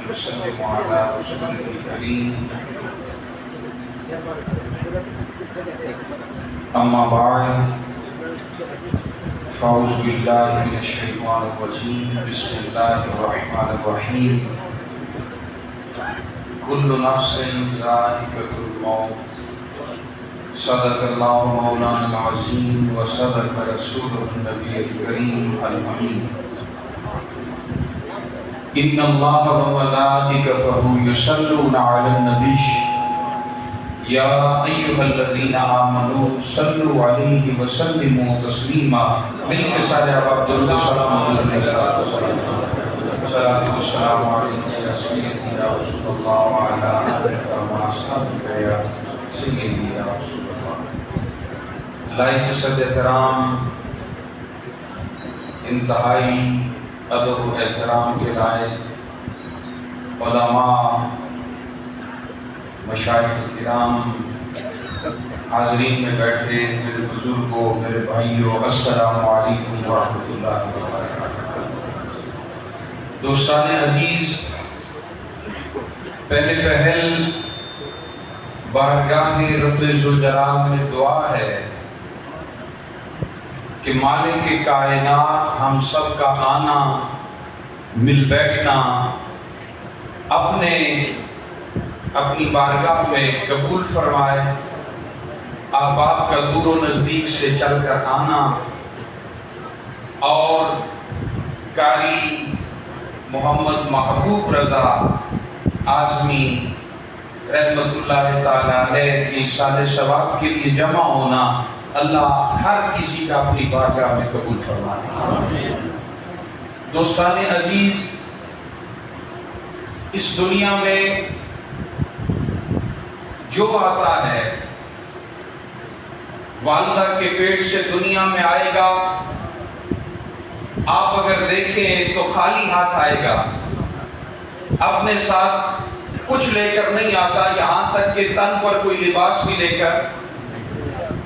وسلم على رسوله الكريم أما بعد فأعوذ بالله من الشيطان الرجيم بسم الله الرحمن الرحيم كل نفس ذائقة الموت صدق الله مولانا العظيم وصدق رسوله النبي الكريم الأمين إن الله وملائكته يصلون على النبي يا أيها الذين آمنوا صلوا عليه وسلموا تسليما مل کے سارے عبد السلام علیکم الصلاة والسلام عليك يا سيدي يا رسول الله وعلى آلك وأصحابك يا سيدي يا رسول الله. لائق صد احترام انتہائی ادب و احترام کے لائق علماء مشائخ کرام حاضرین میں بیٹھے میرے بزرگوں میرے بھائیوں السلام علیکم ورحمۃ اللہ وبرکاتہ. دوستان عزیز پہلے پہل بارگاہ رب ذوالجلال میں دعا ہے کہ مالک کائنات ہم سب کا آنا مل بیٹھنا اپنی بارگاہ میں قبول فرمائے. احباب کا دور و نزدیک سے چل کر آنا اور قاری محمد محبوب رضا اعظمی رحمت اللہ تعالی علیہ کی سال ثواب کے لیے جمع ہونا اللہ ہر کسی کا اپنی بارگاہ میں قبول فرمائے. دوستان عزیز اس دنیا میں جو آتا ہے والدہ کے پیٹ سے دنیا میں آئے گا آپ اگر دیکھیں تو خالی ہاتھ آئے گا. اپنے ساتھ کچھ لے کر نہیں آتا یہاں تک کہ تن پر کوئی لباس بھی لے کر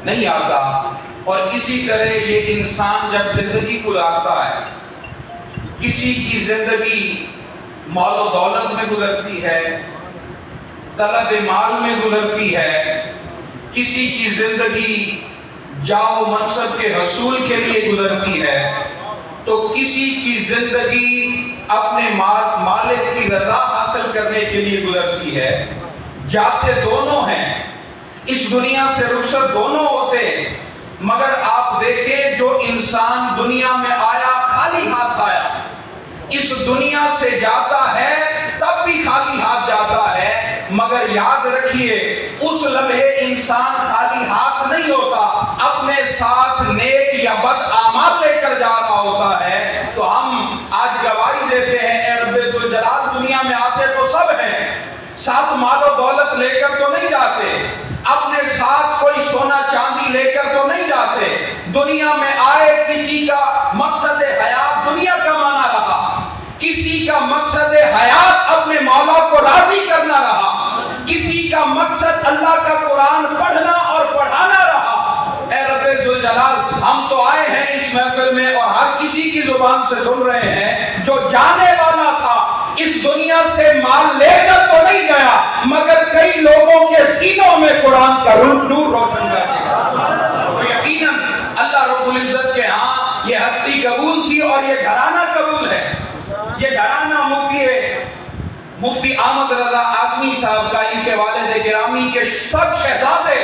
نہیں آتا. اور اسی طرح یہ انسان جب زندگی گزارتا ہے کسی کی زندگی مال و دولت میں گزرتی ہے طلب مال میں گزرتی ہے کسی کی زندگی جاہ و منصب کے حصول کے لیے گزرتی ہے تو کسی کی زندگی اپنے مالک کی رضا حاصل کرنے کے لیے گزرتی ہے. جاتے دونوں ہیں اس دنیا سے رخصت دونوں ہوتے مگر آپ دیکھیں جو انسان دنیا میں آیا خالی ہاتھ آیا اس دنیا سے جاتا ہے تب بھی خالی ہاتھ جاتا ہے. مگر یاد رکھیے اس لمحے انسان خالی ہاتھ نہیں ہوتا اپنے ساتھ نیک یا بد اعمال لے کر جا رہا ہوتا ہے. تو ہم آج گواہی دیتے ہیں اے رب ذوالجلال دنیا میں آتے تو سب ہیں ساتھ مال و دولت لے کر تو نہیں جاتے اپنے ساتھ کوئی سونا چاندی لے کر تو نہیں جاتے. دنیا میں آئے کسی کا مقصد حیات دنیا کمانا رہا کسی کا مقصد حیات اپنے مولا کو راضی کرنا رہا کسی کا مقصد اللہ کا قرآن پڑھنا اور پڑھانا رہا. اے رب ذوالجلال ہم تو آئے ہیں اس محفل میں اور ہر کسی کی زبان سے سن رہے ہیں جو جانے والا تھا اس دنیا سے مال لے کر تو نہیں گیا مگر کئی لوگوں کے سینوں میں قرآن کا نور روشن کر دیا. یقیناً اللہ رب العزت کے ہاں یہ ہستی قبول تھی اور یہ گھرانہ قبول ہے. یہ گھرانہ مفتی احمد رضا اعظمی صاحب کا ان کے والد گرامی کے سب شہزادے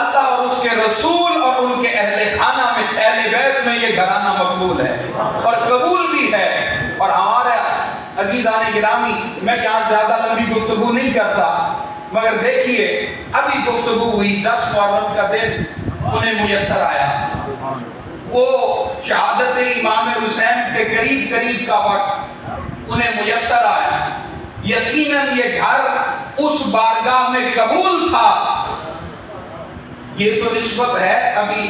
اللہ اور اس کے رسول اور ان کے اہل خانہ میں اہل بیت میں یہ گھرانہ مقبول ہے اور قبول بھی ہے. اور ہمارے عزیزان گرامی میں یہاں زیادہ لمبی گفتگو نہیں کرتا مگر دیکھیے ابھی گفتگو ہوئی 10 محرم کا دن انہیں میسر آیا وہ شہادت امام حسین کے قریب کا وقت انہیں میسر آیا. یقیناً یہ گھر اس بارگاہ میں قبول تھا. یہ تو نسبت ہے ابھی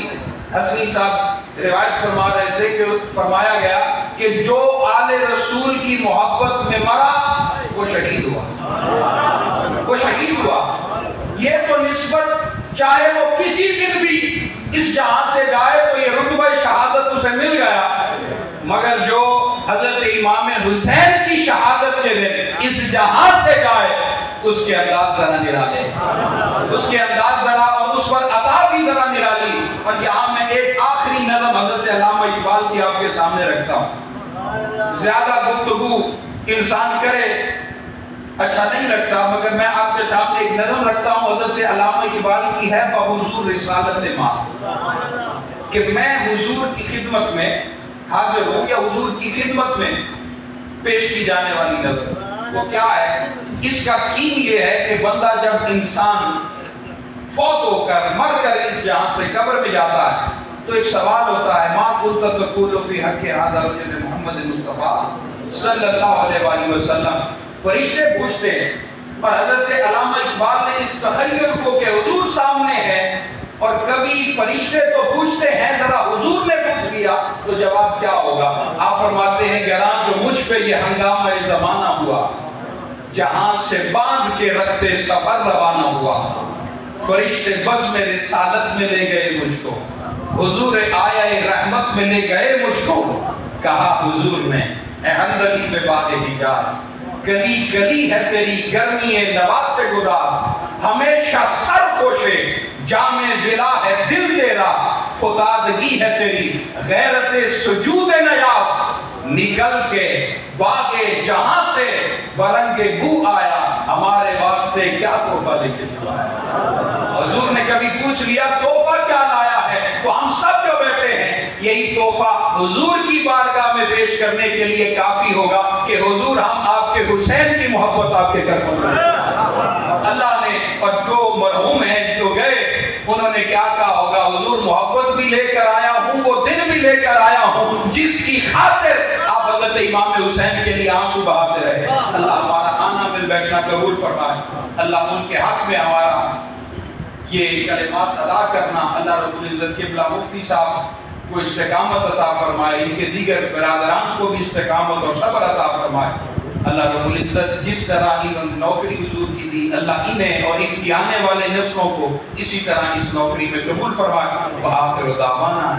حسنی صاحب روایت فرما رہے تھے کہ فرمایا گیا کہ جو آل رسول کی محبت میں مرا وہ شہید ہوا. یہ تو نسبت چاہے وہ کسی دن بھی اس جہاں سے جائے تو یہ رتبہ شہادت اسے مل گیا مگر جو حضرت امام حسین کی شہادت کے دن اس جہاں سے جائے اس کے انداز ذرا نرالے، اس کے انداز ذرا اور اس پر عطا بھی ذرا نرالی۔ اور یہاں میں ایک آخری نظم حضرت علامہ اقبال کی آپ کے سامنے رکھتا ہوں۔ زیادہ گفتگو انسان کرے اچھا نہیں لگتا، مگر میں آپ کے سامنے ایک نظم رکھتا ہوں حضرت علامہ اقبال کی ہے بحضور رسالت ماں، کہ میں حضور کی خدمت میں حاضر ہوں یا حضور کی خدمت میں پیش کی جانے والی نظر وہ کیا ہے؟ اس کا تھیم یہ ہے کہ بندہ جب انسان فوت ہو کر مر کر اس جہاں سے قبر میں جاتا ہے تو ایک سوال ہوتا ہے، ما كنت تقول في حق هذا الرجل محمد مصطفیٰ صلی اللہ علیہ وآلہ وسلم۔ فرشتے پوچھتے ہیں، اور حضرت علامہ اقبال نے اس تخیل کو کہ حضور سامنے ہے اور کبھی فرشتے تو پوچھتے ہیں، ذرا حضور نے پوچھ لیا تو جواب کیا ہوگا؟ آپ فرماتے ہیں گراں جو مجھ پہ یہ ہنگامہ زمانہ ہوا، جہاں سے باندھ کے رکھتے سفر روانہ ہوا، فرشتے بزم رسالت میں لے گئے مجھ کو، حضور آیا رحمت میں لے گئے مجھ کو، کہا حضور نے اے حنظلی پہ باغ حجاز، گلی گلی ہے تیری گرمی نواز سے گداز، ہمیشہ سر پوشے جامع ولا ہے دل تیرا، فتادگی ہے تیری غیرت سجود نیاز، نکل کے باغ جہاں سے برنگ بو آیا، ہمارے واسطے کیا تحفہ لے کے آیا؟ حضور نے کبھی پوچھ لیا تحفہ کیا لایا ہے تو ہم سب جو بیٹھے ہیں یہی تحفہ حضور کی بارگاہ میں پیش کرنے کے لیے کافی ہوگا کہ حضور ہم آپ کے حسین کی محبت آپ کے قدموں میں۔ اللہ نے اور جو مرحوم ہیں جو گئے انہوں نے کیا کہا ہوگا، حضور محبت بھی لے کر آیا ہوں، وہ دن بھی لے کر آیا ہوں جس کی خاطر آپ حضرت امام حسین کے لیے آنسو بہاتے رہے۔ اللہ ہمارا آنا مل بیٹھنا قبول فرمائے، اللہ ان کے حق میں ہمارا یہ کلمات ادا کرنا، اللہ رب العزت قبلہ مفتی صاحب کو استقامت عطا فرمائے، ان کے دیگر برادران کو بھی استقامت اور صبر عطا فرمائے۔ اللہ رب العزت جس طرح انہوں نے نوکری حضور کی دی، اللہ انہیں اور ان کی آنے والے نسلوں کو اسی طرح اس نوکری میں قبول فرمائے۔ وآخر دعوانا